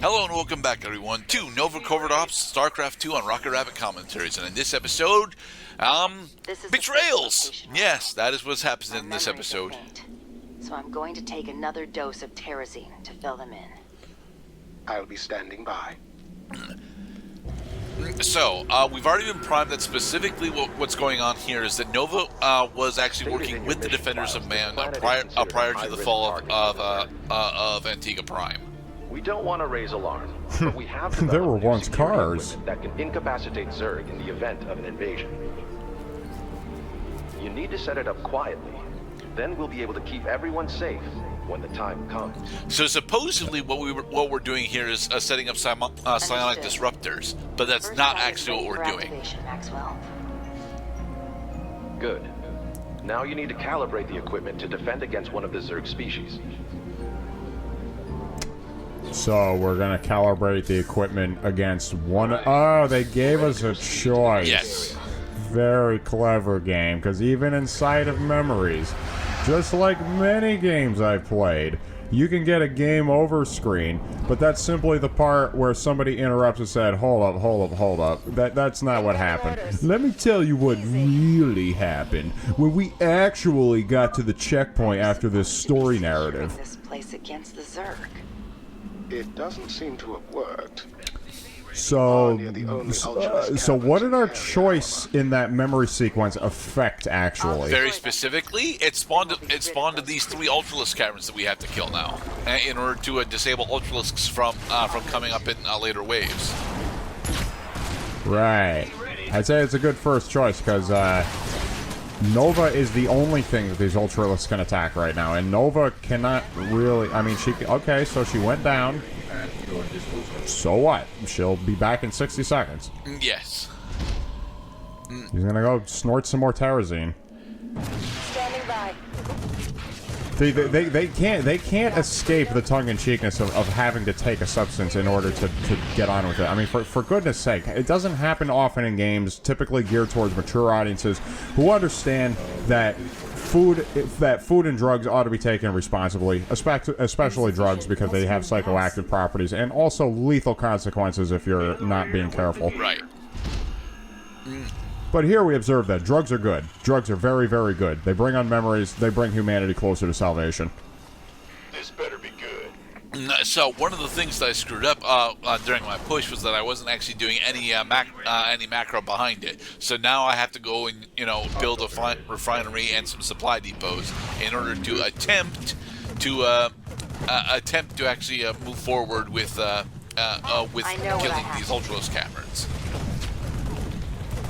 Hello and welcome back, everyone, to Nova Covert Ops Starcraft 2 on Rocket Rabbit Commentaries. And in this episode, betrayals! Yes, that is what's happening in this episode. So I'm going to take another dose of Terrazine to fill them in. I'll be standing by. So, we've already been primed that specifically what's going on here is that Nova was actually working with the Defenders of Man prior to the fall of Antigua Prime. We don't want to raise alarm, but we have there were once cars that can incapacitate Zerg in the event of an invasion. You need to set it up quietly. Then we'll be able to keep everyone safe when the time comes. So supposedly what we're doing here is setting up psionic disruptors, but that's not actually what we're doing. Good. Now you need to calibrate the equipment to defend against one of the Zerg species. So we're gonna calibrate the equipment against one. Oh, they gave us a choice. Yes. Very clever game, because even inside of Memories, just like many games I've played, you can get a game over screen, but that's simply the part where somebody interrupts and said, hold up. That's not what happened. Let me tell you what really happened when we actually got to the checkpoint after this story narrative. This place against the Zerg. It doesn't seem to have worked. So what did our choice in that memory sequence affect, actually? Very specifically, it spawned these 3 Ultralisk caverns that we have to kill now, in order to disable Ultralisks from coming up in later waves. Right. I'd say it's a good first choice, because Nova is the only thing that these Ultralisks can attack right now, and Nova cannot really... I mean, okay, so she went down. So what? She'll be back in 60 seconds. Yes. He's gonna go snort some more Terrazine. Standing by. They can't escape the tongue-in-cheekness of having to take a substance in order to get on with it. I mean, for goodness sake, it doesn't happen often in games typically geared towards mature audiences who understand that food and drugs ought to be taken responsibly, especially drugs, because they have psychoactive properties and also lethal consequences if you're not being careful. Right. But here we observe that drugs are good. Drugs are very, very good. They bring on memories. They bring humanity closer to salvation. This better be good. So one of the things that I screwed up during my push was that I wasn't actually doing any macro behind it. So now I have to go and build a refinery and some supply depots in order to attempt to actually move forward with killing these Ultralisk caverns.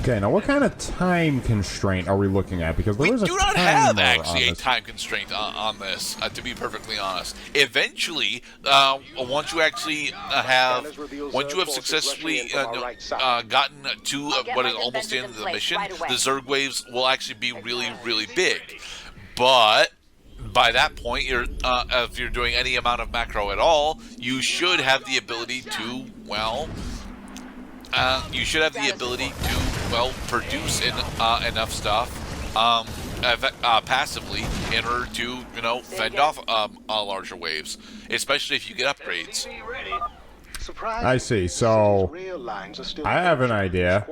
Okay, now what kind of time constraint are we looking at? Because we do not have actually a time constraint on this, to be perfectly honest. Eventually, once you actually once you have successfully gotten to what is almost the end of the mission, the Zerg waves will actually be really, really big. But by that point, if you're doing any amount of macro at all, you should have the ability to, produce enough stuff passively in order to, fend off larger waves, especially if you get upgrades. I see. So I have an idea,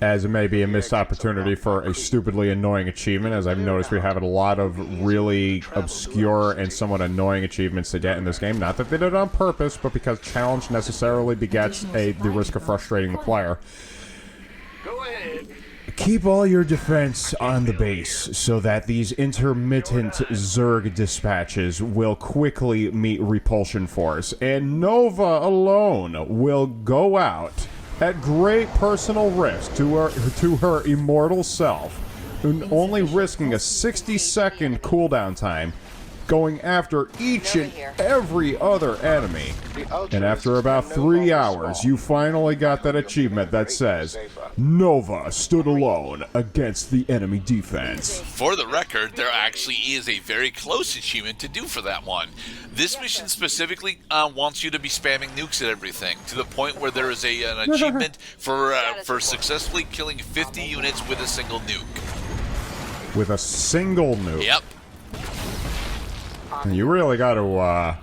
as it may be a missed opportunity for a stupidly annoying achievement, as I've noticed we have a lot of really obscure and somewhat annoying achievements to get in this game. Not that they did it on purpose, but because challenge necessarily begets the risk of frustrating the player. Go ahead. Keep all your defense on the base so that these intermittent Zerg dispatches will quickly meet repulsion force, and Nova alone will go out at great personal risk to her immortal self, only risking a 60-second cooldown time, going after each and every other enemy. And after about 3 hours, you finally got that achievement that says, Nova stood alone against the enemy defense. For the record, there actually is a very close achievement to do for that one. This mission specifically wants you to be spamming nukes at everything, to the point where there is an achievement for successfully killing 50 units with a single nuke. With a single nuke? Yep. You really got to,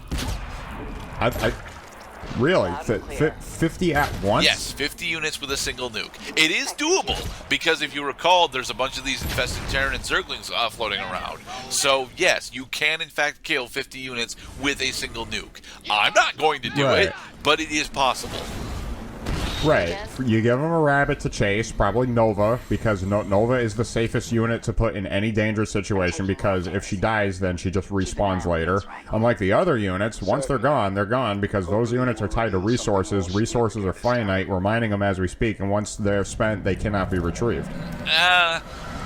Really? 50 at once? Yes, 50 units with a single nuke. It is doable, because if you recall, there's a bunch of these infested Terran and Zerglings floating around. So, yes, you can in fact kill 50 units with a single nuke. I'm not going to do it, but it is possible. Right. You give them a rabbit to chase, probably Nova, because Nova is the safest unit to put in any dangerous situation, because if she dies, then she just respawns later. Unlike the other units, once they're gone, because those units are tied to resources. Resources are finite, we're mining them as we speak, and once they're spent, they cannot be retrieved.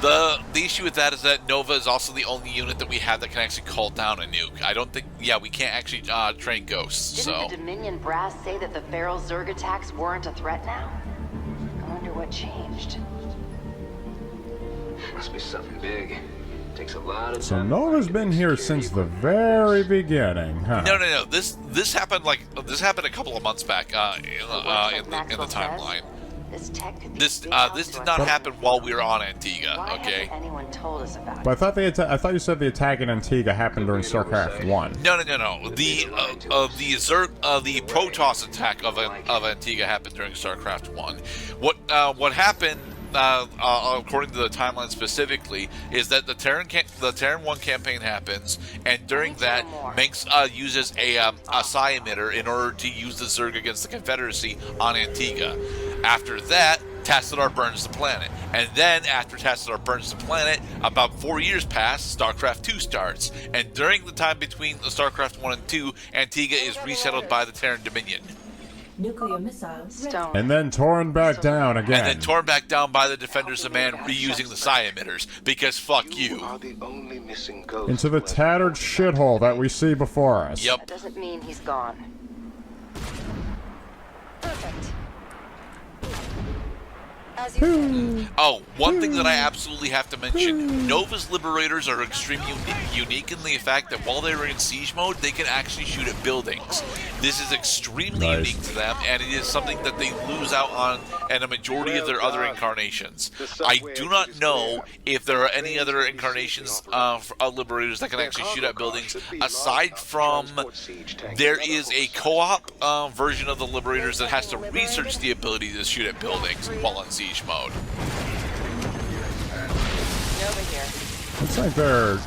The issue with that is that Nova is also the only unit that we have that can actually call down a nuke. I don't think, we can't actually train ghosts, Didn't the Dominion brass say that the feral Zerg attacks weren't a threat now? I wonder what changed. Must be something big. Takes a lot of So time. Nova's been here since the very beginning, huh? No. This happened a couple of months back in the timeline. This tech could be This did not happen while we were on Antigua, Why okay? hasn't anyone told us about But I thought you said the attack in Antigua happened during Starcraft 1. No. The Protoss attack of Antigua happened during Starcraft 1. What happened, according to the timeline specifically, is that the Terran 1 campaign happens, and during that, Minx uses a psi emitter in order to use the Zerg against the Confederacy on Antigua. After that, Tassadar burns the planet. And then, after Tassadar burns the planet, about 4 years pass, StarCraft 2 starts. And during the time between StarCraft 1 and 2, Antigua is resettled by the Terran Dominion. Nuclear missiles. Stone. And then torn back down again. And then torn back down by the Defenders of Man, reusing the psi emitters. Because fuck you. Are the only missing ghost Into the tattered shithole that we see before us. Yep. That doesn't mean he's gone. Perfect. As you said. Oh, one thing that I absolutely have to mention, Nova's Liberators are extremely unique in the fact that while they're in siege mode, they can actually shoot at buildings. This is extremely unique to them, and it is something that they lose out on in a majority of their other incarnations. I do not know if there are any other incarnations of Liberators that can actually shoot at buildings, aside from there is a co-op version of the Liberators that has to research the ability to shoot at buildings while in siege mode. Nova here. Looks like they're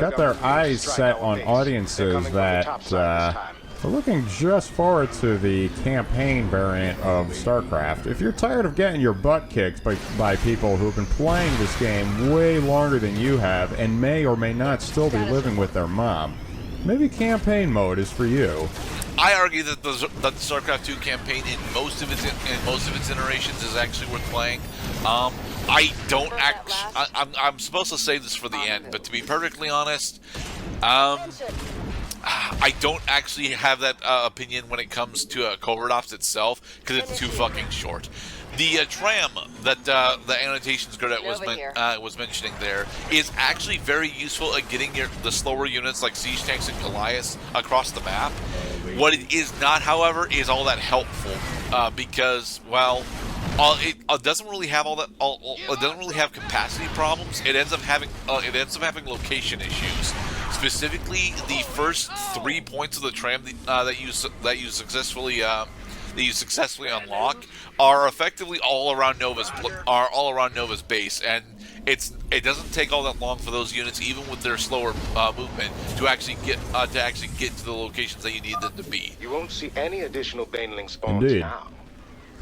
got their eyes set on audiences that are looking just forward to the campaign variant of StarCraft. If you're tired of getting your butt kicked by people who've been playing this game way longer than you have and may or may not still be living with their mom, maybe campaign mode is for you. I argue that the StarCraft 2 campaign in most of its iterations is actually worth playing. I don't actually. I'm supposed to say this for the end, but to be perfectly honest, I don't actually have that opinion when it comes to Covert Ops itself, because it's too fucking short. The tram that the annotations Gerdat was mentioning there is actually very useful at getting the slower units like Siege Tanks and Goliaths across the map. What it is not, however, is all that helpful because, well, it doesn't really have it doesn't really have capacity problems. It ends up having location issues. Specifically, the first 3 points of the tram that you successfully unlock are effectively all around Nova's base, and it doesn't take all that long for those units, even with their slower movement, to actually get to the locations that you need them to be. You won't see any additional baneling spawns Indeed. now.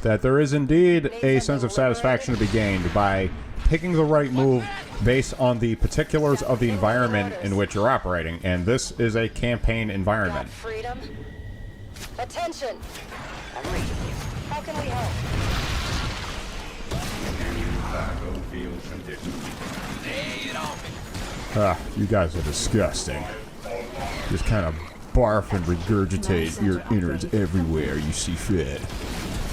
That there is indeed a sense of satisfaction to be gained by picking the right move based on the particulars of the environment in which you're operating, and this is a campaign environment. Freedom. Attention. How can we help? You guys are disgusting. Just kind of barf and regurgitate your innards everywhere you see fit.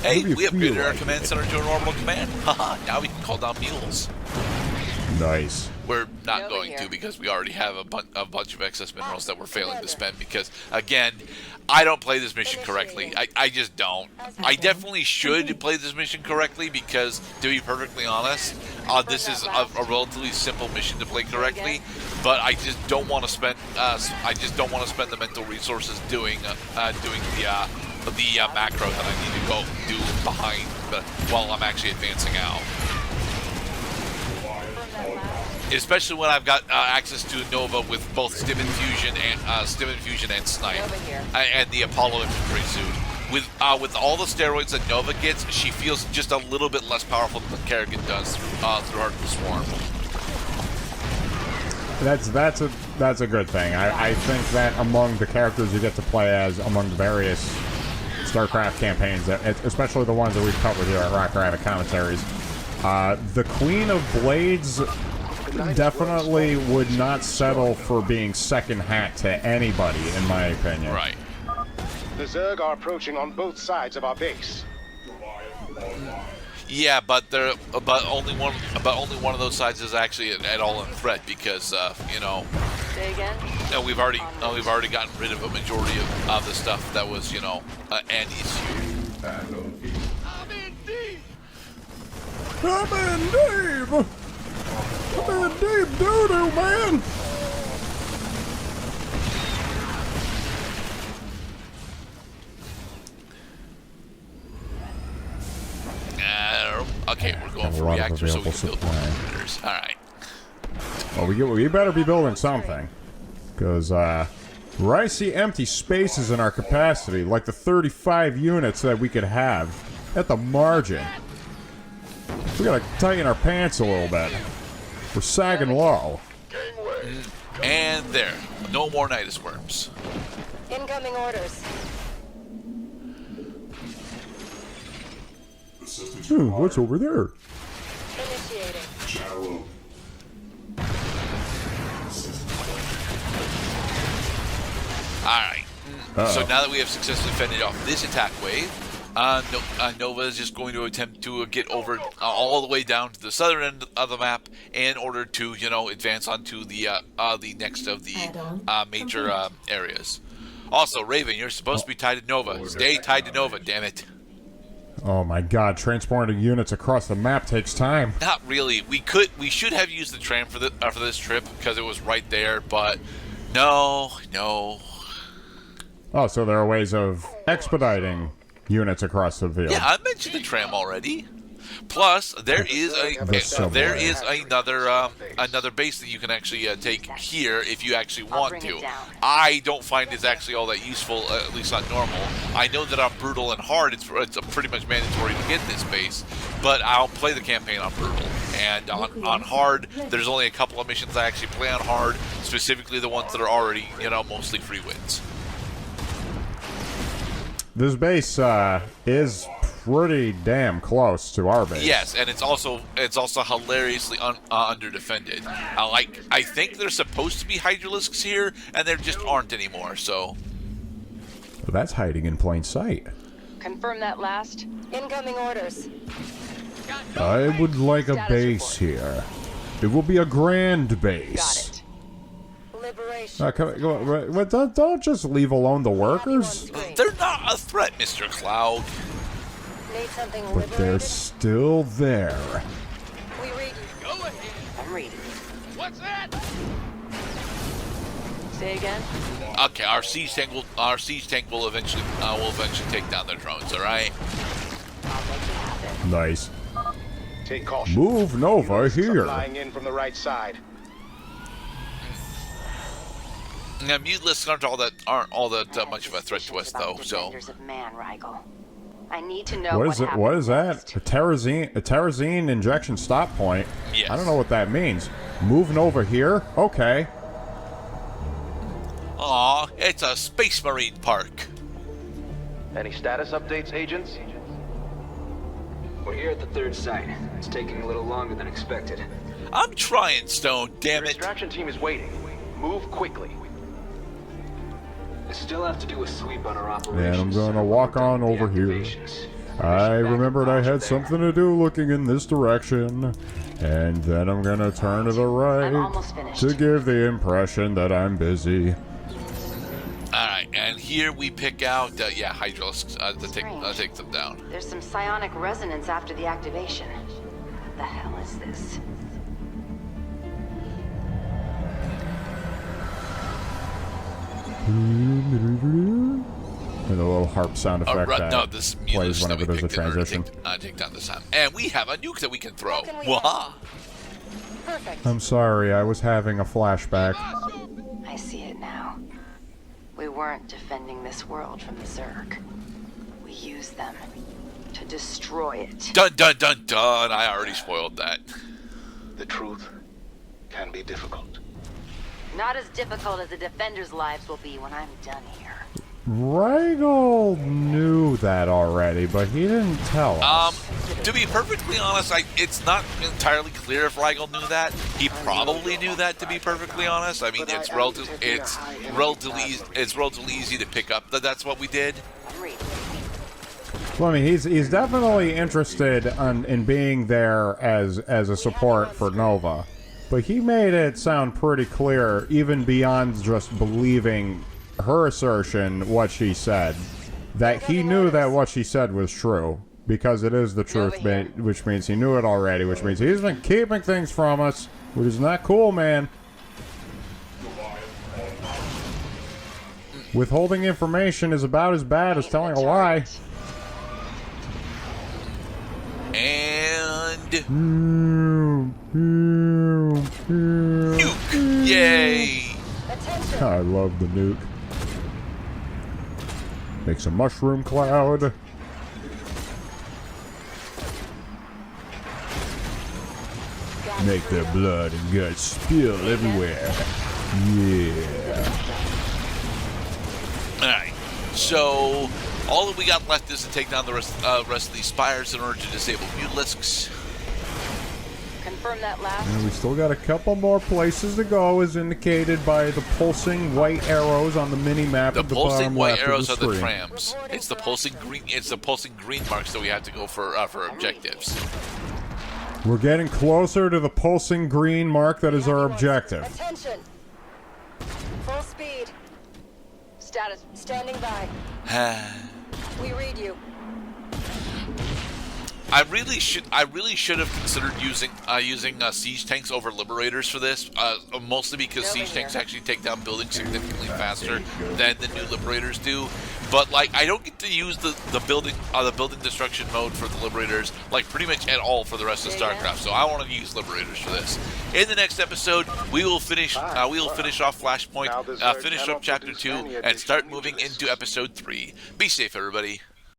Hey, What do you we upgraded feel our like command it? center to an orbital command. Haha, now we can call down mules. Nice. We're not Over going here. to, because we already have a bunch of excess minerals that we're failing to spend because, again, I don't play this mission correctly. I just don't. I definitely should play this mission correctly because, to be perfectly honest, this is a relatively simple mission to play correctly. But I just don't want to spend. The mental resources doing the macro that I need to go do behind while I'm actually advancing out. Especially when I've got access to Nova with both Stim Infusion and Snipe, and the Apollo infantry suit. With all the steroids that Nova gets, she feels just a little bit less powerful than Kerrigan does through Heart of the Swarm. That's a good thing. I think that among the characters you get to play as among the various StarCraft campaigns, especially the ones that we've covered here at Rock Rabbit Commentaries, the Queen of Blades definitely would not settle for being second hat to anybody, in my opinion. Right. The Zerg are approaching on both sides of our base. Yeah, but only one of those sides is actually at all in threat because you know. Say again? We've already gotten rid of a majority of the stuff that was, you know, an issue. I'm in deep. I'm in deep doo-doo, man. Okay, we're going for reactors so we can build generators. All right. Well, we better be building something, because where I see empty spaces in our capacity, like the 35 units that we could have at the margin, we gotta tighten our pants a little bit. We're sagging low. And there, no more Nidus worms. Incoming orders. What's over there? Initiating. Alright. So now that we have successfully fended off this attack wave, Nova is just going to attempt to get over all the way down to the southern end of the map in order to, you know, advance onto the next of the major areas. Also, Raven, you're supposed to be tied to Nova. Stay tied to Nova, damn it. Oh my god, transporting units across the map takes time. Not really. We should have used the tram for this trip because it was right there, but no. Oh, so there are ways of expediting units across the field. Yeah, I mentioned the tram already. Plus, there is another base that you can actually take here if you actually want to. I don't find it's actually all that useful, at least on normal. I know that on brutal and hard, it's pretty much mandatory to get this base, but I'll play the campaign on brutal. And on hard, there's only a couple of missions I actually play on hard, specifically the ones that are already, you know, mostly free wins. This base is pretty damn close to our base. Yes, and it's also hilariously underdefended. I think there's supposed to be Hydralisks here, and there just aren't anymore. So that's hiding in plain sight. Confirm that last. Incoming orders. I would like a base here. It will be a grand base. Got it. Liberation. Don't just leave alone the workers. They're not a threat, Mr. Cloud. Need something But they're still there. We read you. Go ahead. I'm reading. What's that? Say again. Okay, our siege tank will eventually take down their drones. All right. I'll make it happen. Nice. Take caution. Move Nova Units are here. flying in from the right side. Now, mutalisks aren't all that much of a threat to us, though. So. Of man, Rigel. I need to know What is it? What is that? A terrazine injection stop point? Yes. I don't know what that means. Move Nova here? Okay. Aw, it's a Space Marine park. Any status updates, agents? We're here at the third site. It's taking a little longer than expected. I'm trying, Stone. Damn Your it. extraction team is waiting. Move quickly. I still have to do a sweep on our operations. And I'm gonna walk on over here. I remembered I had something to do looking in this direction. And then I'm gonna turn to the I'm right almost finished. to give the impression that I'm busy. Alright, and here we pick out, Hydralisks to take them down. There's some psionic resonance after the activation. What the hell is this? And the little harp sound effect no, this plays music whenever there's a transition. Take down this time. And we have a nuke that we can throw. Can we Waha! Perfect. I'm sorry, I was having a flashback. I see it now. We weren't defending this world from the Zerg. We used them to destroy it. Dun dun dun dun! I already spoiled that. The truth can be difficult. Not as difficult as the defenders' lives will be when I'm done here. Rygel knew that already, but he didn't tell us. To be perfectly honest, it's not entirely clear if Rygel knew that. He probably knew that, to be perfectly honest. I mean, it's relatively easy to pick up that that's what we did. Well, I mean, he's definitely interested in being there as a support for Nova, but he made it sound pretty clear, even beyond just believing her assertion, what she said, that he knew that what she said was true, because it is the truth, which means he knew it already, which means he's been keeping things from us, which is not cool, man. Withholding information is about as bad as telling a lie. And Nuke! Yay! I love the nuke. Makes a mushroom cloud. Make their blood and guts spill everywhere. Yeah. Alright, so all that we got left is to take down the rest of these spires in order to disable mutalisks. Confirm that last. And we still got a couple more places to go, as indicated by the pulsing white arrows on the mini map. The at the pulsing bottom white left arrows of are the the screen. trams. It's the pulsing green. It's the pulsing green marks that we have to go for objectives. We're getting closer to the pulsing green mark that is our objective. Attention. Full speed. Status. Standing by. We read you. I really should have considered using siege tanks over liberators for this, mostly because siege tanks actually take down buildings significantly faster than the new liberators do. But like, I don't get to use the building destruction mode for the liberators like pretty much at all for the rest of Starcraft. So I want to use liberators for this. In the next episode, we will finish off Flashpoint, finish up Chapter 2, and start moving into Episode 3. Be safe, everybody.